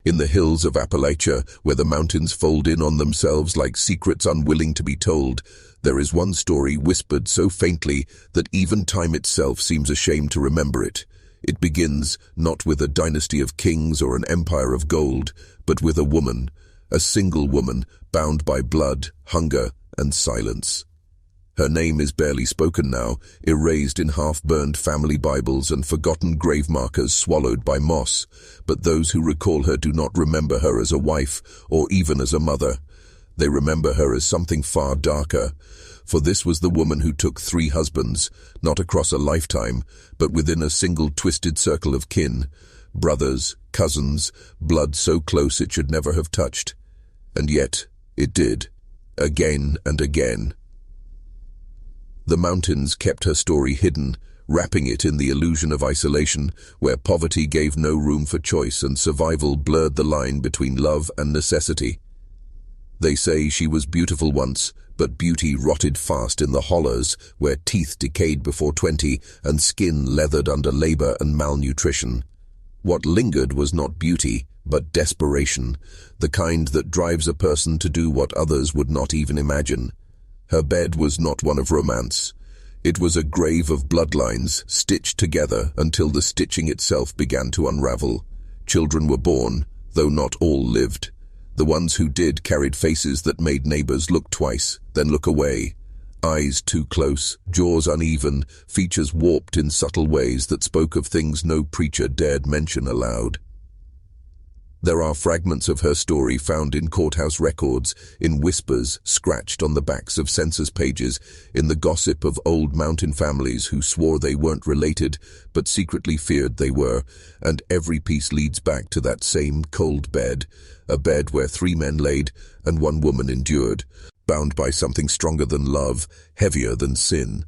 In the hills of Appalachia, where the mountains fold in on themselves like secrets unwilling to be told, there is one story whispered so faintly that even time itself seems ashamed to remember it. It begins not with a dynasty of kings or an empire of gold, but with a woman, a single woman, bound by blood, hunger, and silence. Her name is barely spoken now, erased in half-burned family Bibles and forgotten grave markers swallowed by moss, but those who recall her do not remember her as a wife or even as a mother. They remember her as something far darker, for this was the woman who took 3 husbands, not across a lifetime, but within a single twisted circle of kin, brothers, cousins, blood so close it should never have touched. And yet, it did, again and again. The mountains kept her story hidden, wrapping it in the illusion of isolation, where poverty gave no room for choice and survival blurred the line between love and necessity. They say she was beautiful once, but beauty rotted fast in the hollows, where teeth decayed before 20 and skin leathered under labor and malnutrition. What lingered was not beauty, but desperation, the kind that drives a person to do what others would not even imagine. Her bed was not one of romance. It was a grave of bloodlines, stitched together until the stitching itself began to unravel. Children were born, though not all lived. The ones who did carried faces that made neighbors look twice, then look away. Eyes too close, jaws uneven, features warped in subtle ways that spoke of things no preacher dared mention aloud. There are fragments of her story found in courthouse records, in whispers scratched on the backs of census pages, in the gossip of old mountain families who swore they weren't related, but secretly feared they were, and every piece leads back to that same cold bed, a bed where 3 men laid and 1 woman endured, bound by something stronger than love, heavier than sin.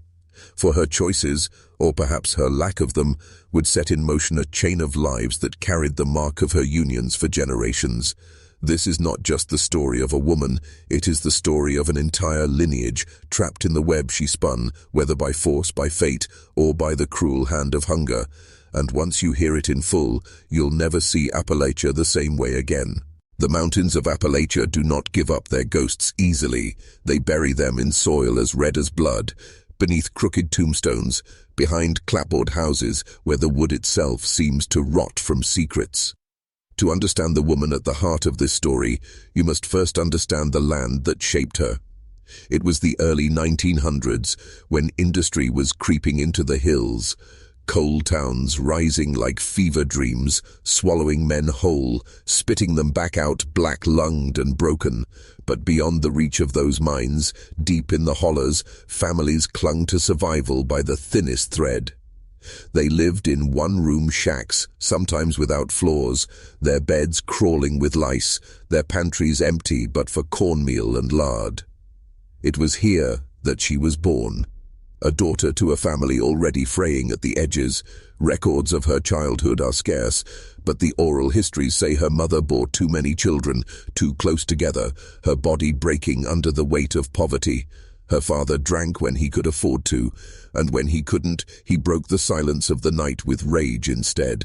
For her choices, or perhaps her lack of them, would set in motion a chain of lives that carried the mark of her unions for generations. This is not just the story of a woman, it is the story of an entire lineage trapped in the web she spun, whether by force, by fate, or by the cruel hand of hunger. And once you hear it in full, you'll never see Appalachia the same way again. The mountains of Appalachia do not give up their ghosts easily. They bury them in soil as red as blood, beneath crooked tombstones, behind clapboard houses where the wood itself seems to rot from secrets. To understand the woman at the heart of this story, you must first understand the land that shaped her. It was the early 1900s, when industry was creeping into the hills, coal towns rising like fever dreams, swallowing men whole, spitting them back out black-lunged and broken. But beyond the reach of those mines, deep in the hollows, families clung to survival by the thinnest thread. They lived in one-room shacks, sometimes without floors, their beds crawling with lice, their pantries empty but for cornmeal and lard. It was here that she was born. A daughter to a family already fraying at the edges. Records of her childhood are scarce, but the oral histories say her mother bore too many children, too close together, her body breaking under the weight of poverty. Her father drank when he could afford to, and when he couldn't, he broke the silence of the night with rage instead.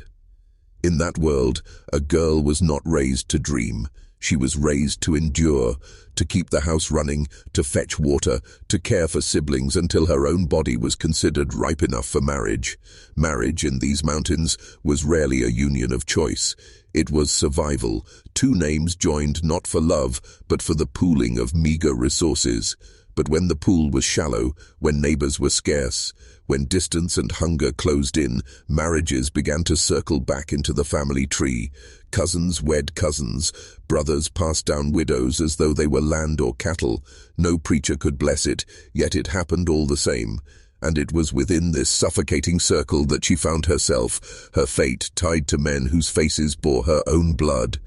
In that world, a girl was not raised to dream. She was raised to endure, to keep the house running, to fetch water, to care for siblings until her own body was considered ripe enough for marriage. Marriage in these mountains was rarely a union of choice. It was survival, 2 names joined not for love, but for the pooling of meager resources. But when the pool was shallow, when neighbors were scarce, when distance and hunger closed in, marriages began to circle back into the family tree. Cousins wed cousins, brothers passed down widows as though they were land or cattle. No preacher could bless it, yet it happened all the same. And it was within this suffocating circle that she found herself, her fate tied to men whose faces bore her own blood.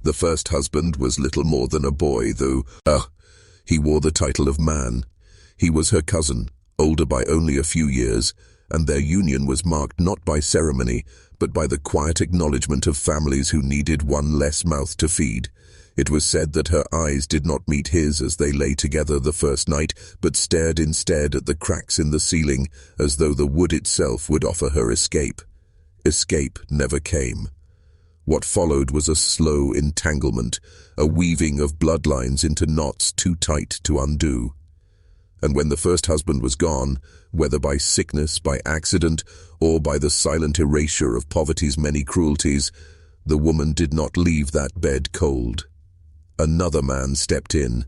The first husband was little more than a boy, though, he wore the title of man. He was her cousin, older by only a few years, and their union was marked not by ceremony, but by the quiet acknowledgement of families who needed one less mouth to feed. It was said that her eyes did not meet his as they lay together the first night, but stared instead at the cracks in the ceiling, as though the wood itself would offer her escape. Escape never came. What followed was a slow entanglement, a weaving of bloodlines into knots too tight to undo. And when the first husband was gone, whether by sickness, by accident, or by the silent erasure of poverty's many cruelties, the woman did not leave that bed cold. Another man stepped in,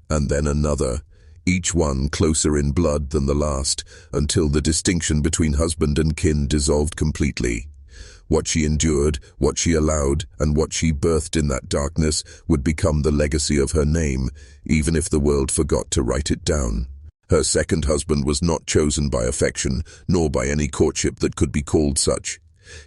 and then another, each one closer in blood than the last, until the distinction between husband and kin dissolved completely. What she endured, what she allowed, and what she birthed in that darkness would become the legacy of her name, even if the world forgot to write it down. Her second husband was not chosen by affection, nor by any courtship that could be called such.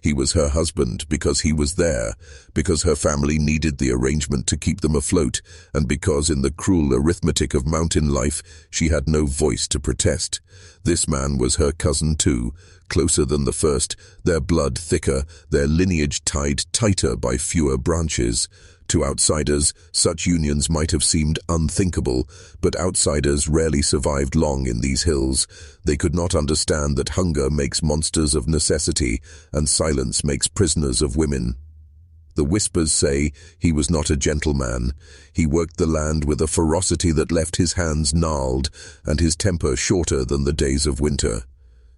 He was her husband because he was there, because her family needed the arrangement to keep them afloat, and because in the cruel arithmetic of mountain life she had no voice to protest. This man was her cousin too, closer than the first, their blood thicker, their lineage tied tighter by fewer branches. To outsiders, such unions might have seemed unthinkable, but outsiders rarely survived long in these hills. They could not understand that hunger makes monsters of necessity, and silence makes prisoners of women. The whispers say he was not a gentleman. He worked the land with a ferocity that left his hands gnarled, and his temper shorter than the days of winter.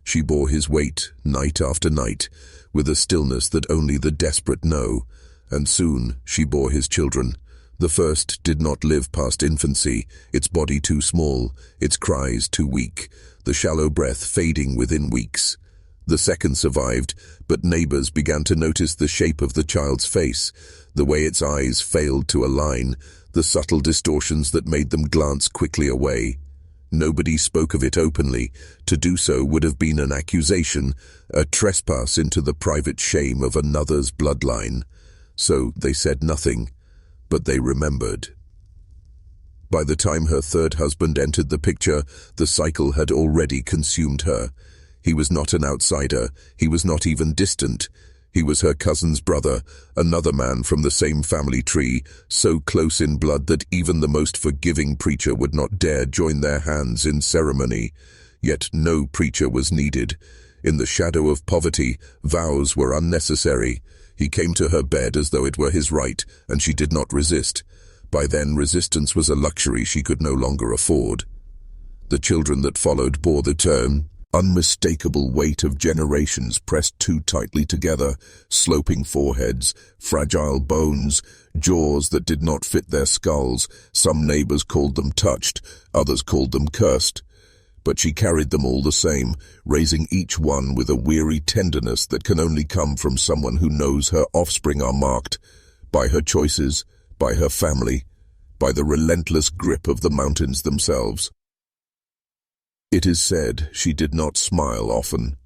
She bore his weight, night after night, with a stillness that only the desperate know. And soon she bore his children. The first did not live past infancy, its body too small, its cries too weak, the shallow breath fading within weeks. The second survived, but neighbors began to notice the shape of the child's face, the way its eyes failed to align, the subtle distortions that made them glance quickly away. Nobody spoke of it openly. To do so would have been an accusation, a trespass into the private shame of another's bloodline. So they said nothing, but they remembered. By the time her third husband entered the picture, the cycle had already consumed her. He was not an outsider, he was not even distant. He was her cousin's brother, another man from the same family tree, so close in blood that even the most forgiving preacher would not dare join their hands in ceremony. Yet no preacher was needed. In the shadow of poverty, vows were unnecessary. He came to her bed as though it were his right, and she did not resist. By then, resistance was a luxury she could no longer afford. The children that followed bore the unmistakable weight of generations pressed too tightly together, sloping foreheads, fragile bones, jaws that did not fit their skulls. Some neighbors called them touched, others called them cursed. But she carried them all the same, raising each one with a weary tenderness that can only come from someone who knows her offspring are marked by her choices, by her family, by the relentless grip of the mountains themselves. It is said she did not smile often.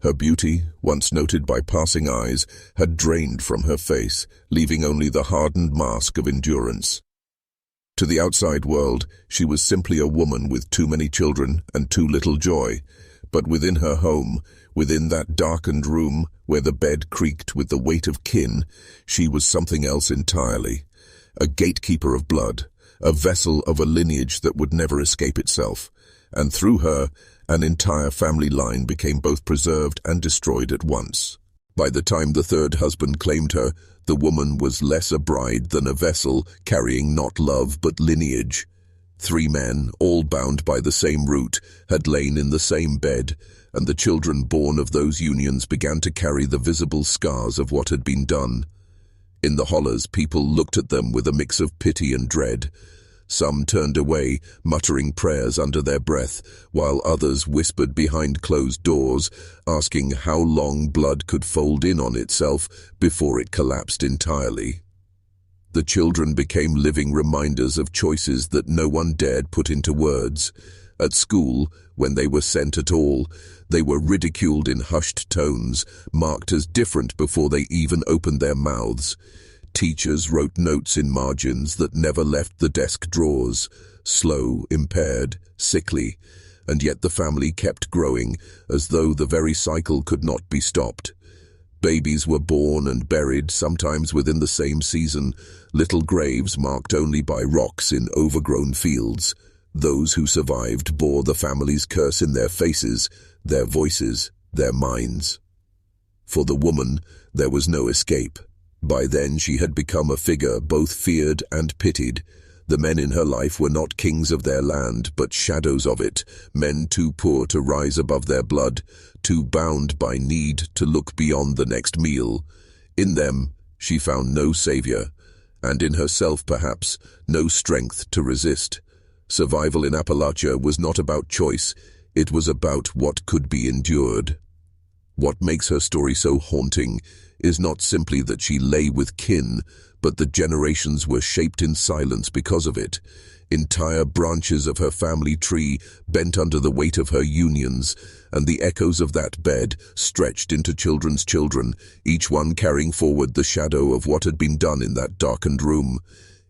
Her beauty, once noted by passing eyes, had drained from her face, leaving only the hardened mask of endurance. To the outside world, she was simply a woman with too many children and too little joy. But within her home, within that darkened room where the bed creaked with the weight of kin, she was something else entirely. A gatekeeper of blood, a vessel of a lineage that would never escape itself. And through her, an entire family line became both preserved and destroyed at once. By the time the third husband claimed her, the woman was less a bride than a vessel carrying not love but lineage. 3 men, all bound by the same root, had lain in the same bed, and the children born of those unions began to carry the visible scars of what had been done. In the hollers, people looked at them with a mix of pity and dread. Some turned away, muttering prayers under their breath, while others whispered behind closed doors, asking how long blood could fold in on itself before it collapsed entirely. The children became living reminders of choices that no one dared put into words. At school, when they were sent at all, they were ridiculed in hushed tones, marked as different before they even opened their mouths. Teachers wrote notes in margins that never left the desk drawers, slow, impaired, sickly, and yet the family kept growing, as though the very cycle could not be stopped. Babies were born and buried, sometimes within the same season, little graves marked only by rocks in overgrown fields. Those who survived bore the family's curse in their faces, their voices, their minds. For the woman, there was no escape. By then she had become a figure both feared and pitied. The men in her life were not kings of their land, but shadows of it, men too poor to rise above their blood, too bound by need to look beyond the next meal. In them, she found no savior, and in herself, perhaps, no strength to resist. Survival in Appalachia was not about choice, it was about what could be endured. What makes her story so haunting is not simply that she lay with kin, but the generations were shaped in silence because of it. Entire branches of her family tree bent under the weight of her unions, and the echoes of that bed stretched into children's children, each one carrying forward the shadow of what had been done in that darkened room.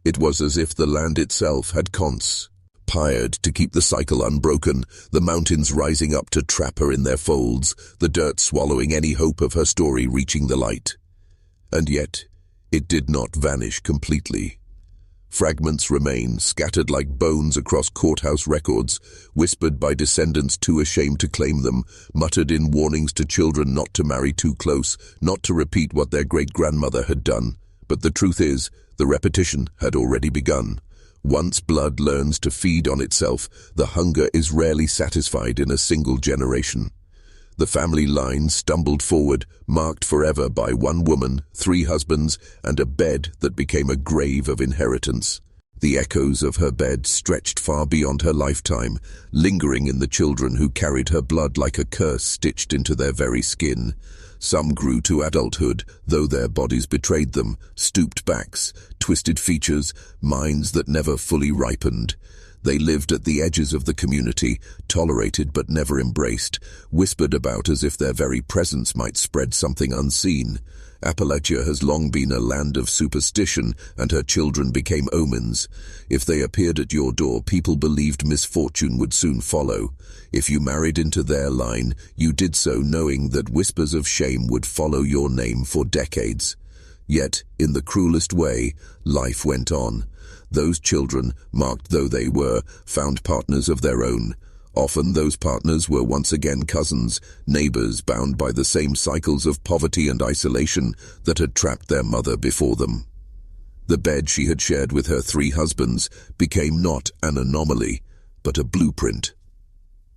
It was as if the land itself had conspired to keep the cycle unbroken, the mountains rising up to trap her in their folds, the dirt swallowing any hope of her story reaching the light. And yet, it did not vanish completely. Fragments remain, scattered like bones across courthouse records, whispered by descendants too ashamed to claim them, muttered in warnings to children not to marry too close, not to repeat what their great-grandmother had done. But the truth is, the repetition had already begun. Once blood learns to feed on itself, the hunger is rarely satisfied in a single generation. The family line stumbled forward, marked forever by one woman, 3 husbands, and a bed that became a grave of inheritance. The echoes of her bed stretched far beyond her lifetime, lingering in the children who carried her blood like a curse stitched into their very skin. Some grew to adulthood, though their bodies betrayed them, stooped backs, twisted features, minds that never fully ripened. They lived at the edges of the community, tolerated but never embraced, whispered about as if their very presence might spread something unseen. Appalachia has long been a land of superstition, and her children became omens. If they appeared at your door, people believed misfortune would soon follow. If you married into their line, you did so knowing that whispers of shame would follow your name for decades. Yet, in the cruelest way, life went on. Those children, marked though they were, found partners of their own. Often those partners were once again cousins, neighbors bound by the same cycles of poverty and isolation that had trapped their mother before them. The bed she had shared with her 3 husbands became not an anomaly, but a blueprint,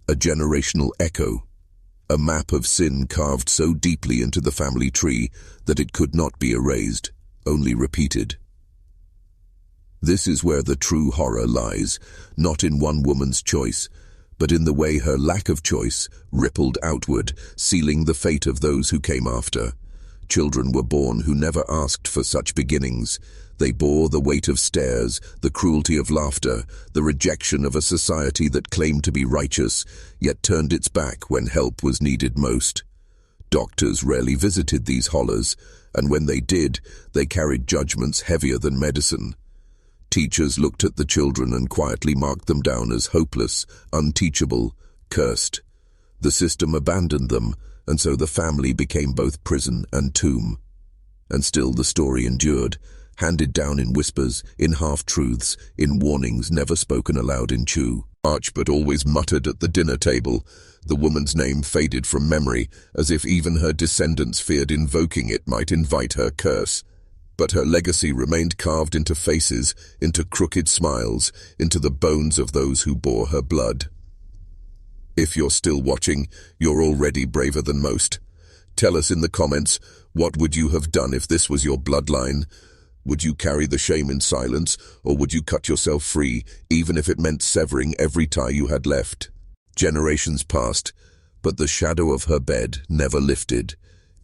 a generational echo, a map of sin carved so deeply into the family tree that it could not be erased, only repeated. This is where the true horror lies, not in one woman's choice, but in the way her lack of choice rippled outward, sealing the fate of those who came after. Children were born who never asked for such beginnings. They bore the weight of stares, the cruelty of laughter, the rejection of a society that claimed to be righteous, yet turned its back when help was needed most. Doctors rarely visited these horrors, and when they did, they carried judgments heavier than medicine. Teachers looked at the children and quietly marked them down as hopeless, unteachable, cursed. The system abandoned them, and so the family became both prison and tomb. And still the story endured, handed down in whispers, in half-truths, in warnings never spoken aloud in chew. Arch but always muttered at the dinner table. The woman's name faded from memory, as if even her descendants feared invoking it might invite her curse. But her legacy remained carved into faces, into crooked smiles, into the bones of those who bore her blood. If you're still watching, you're already braver than most. Tell us in the comments, what would you have done if this was your bloodline? Would you carry the shame in silence, or would you cut yourself free, even if it meant severing every tie you had left? Generations passed, but the shadow of her bed never lifted.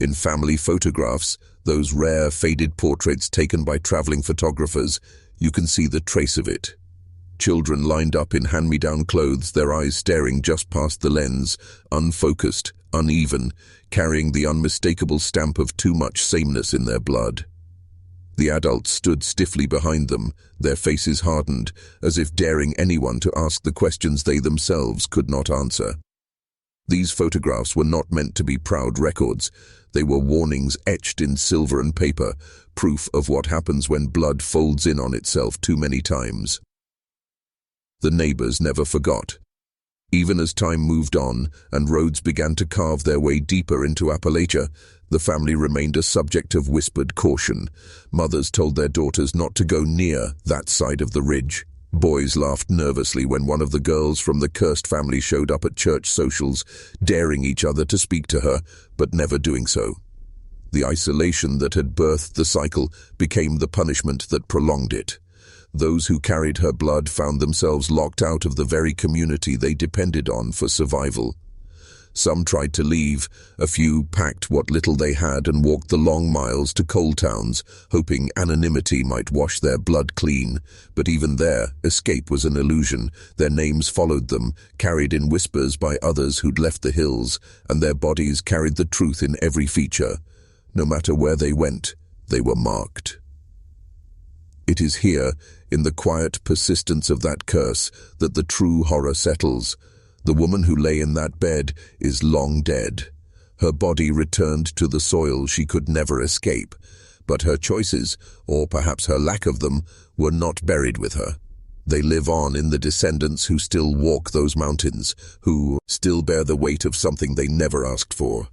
In family photographs, those rare, faded portraits taken by traveling photographers, you can see the trace of it. Children lined up in hand-me-down clothes, their eyes staring just past the lens, unfocused, uneven, carrying the unmistakable stamp of too much sameness in their blood. The adults stood stiffly behind them, their faces hardened, as if daring anyone to ask the questions they themselves could not answer. These photographs were not meant to be proud records. They were warnings etched in silver and paper, proof of what happens when blood folds in on itself too many times. The neighbors never forgot. Even as time moved on and roads began to carve their way deeper into Appalachia, the family remained a subject of whispered caution. Mothers told their daughters not to go near that side of the ridge. Boys laughed nervously when one of the girls from the cursed family showed up at church socials, daring each other to speak to her, but never doing so. The isolation that had birthed the cycle became the punishment that prolonged it. Those who carried her blood found themselves locked out of the very community they depended on for survival. Some tried to leave, a few packed what little they had and walked the long miles to coal towns, hoping anonymity might wash their blood clean. But even there, escape was an illusion. Their names followed them, carried in whispers by others who'd left the hills, and their bodies carried the truth in every feature. No matter where they went, they were marked. It is here, in the quiet persistence of that curse, that the true horror settles. The woman who lay in that bed is long dead. Her body returned to the soil she could never escape, but her choices, or perhaps her lack of them, were not buried with her. They live on in the descendants who still walk those mountains, who still bear the weight of something they never asked for.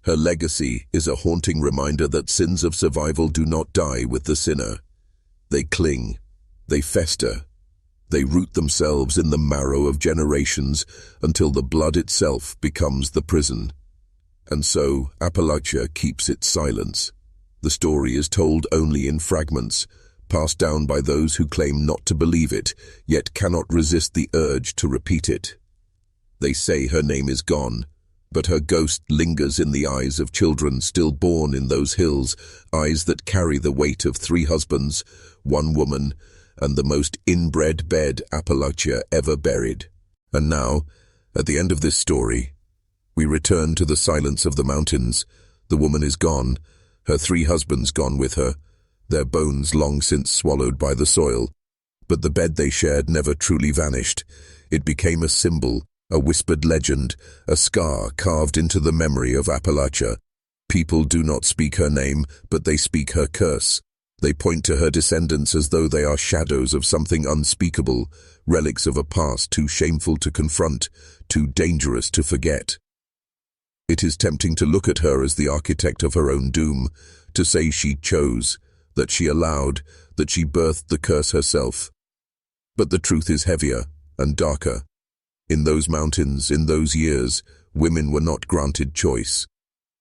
Her legacy is a haunting reminder that sins of survival do not die with the sinner. They cling, they fester, they root themselves in the marrow of generations until the blood itself becomes the prison. And so Appalachia keeps its silence. The story is told only in fragments, passed down by those who claim not to believe it, yet cannot resist the urge to repeat it. They say her name is gone, but her ghost lingers in the eyes of children still born in those hills, eyes that carry the weight of 3 husbands, 1 woman, and the most inbred bed Appalachia ever buried. And now, at the end of this story, we return to the silence of the mountains. The woman is gone, her 3 husbands gone with her, their bones long since swallowed by the soil. But the bed they shared never truly vanished. It became a symbol, a whispered legend, a scar carved into the memory of Appalachia. People do not speak her name, but they speak her curse. They point to her descendants as though they are shadows of something unspeakable, relics of a past too shameful to confront, too dangerous to forget. It is tempting to look at her as the architect of her own doom, to say she chose, that she allowed, that she birthed the curse herself. But the truth is heavier and darker. In those mountains, in those years, women were not granted choice.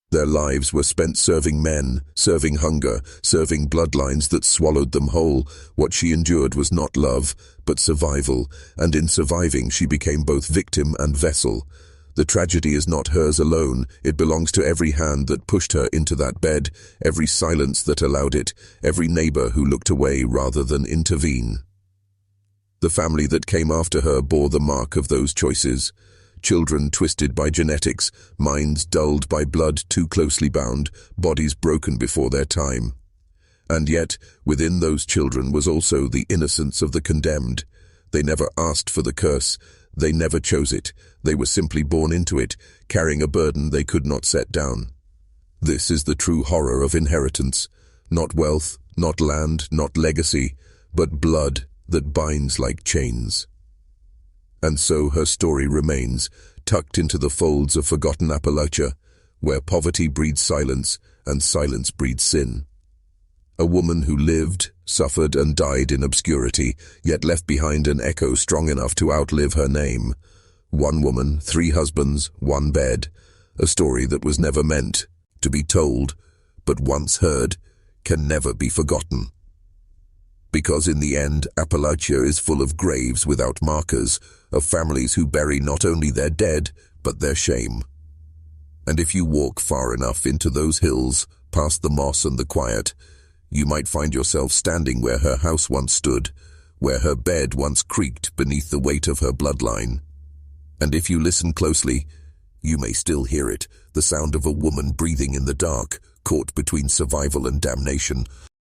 Their lives were spent serving men, serving hunger, serving bloodlines that swallowed them whole. What she endured was not love, but survival, and in surviving she became both victim and vessel. The tragedy is not hers alone, it belongs to every hand that pushed her into that bed, every silence that allowed it, every neighbor who looked away rather than intervene. The family that came after her bore the mark of those choices. Children twisted by genetics, minds dulled by blood too closely bound, bodies broken before their time. And yet, within those children was also the innocence of the condemned. They never asked for the curse, they never chose it, they were simply born into it, carrying a burden they could not set down. This is the true horror of inheritance. Not wealth, not land, not legacy, but blood that binds like chains. And so her story remains, tucked into the folds of forgotten Appalachia, where poverty breeds silence and silence breeds sin. A woman who lived, suffered and died in obscurity, yet left behind an echo strong enough to outlive her name. 1 woman, 3 husbands, 1 bed. A story that was never meant to be told, but once heard, can never be forgotten. Because in the end, Appalachia is full of graves without markers, of families who bury not only their dead, but their shame. And if you walk far enough into those hills, past the moss and the quiet, you might find yourself standing where her house once stood, where her bed once creaked beneath the weight of her bloodline. And if you listen closely, you may still hear it, the sound of a woman breathing in the dark, caught between survival and damnation.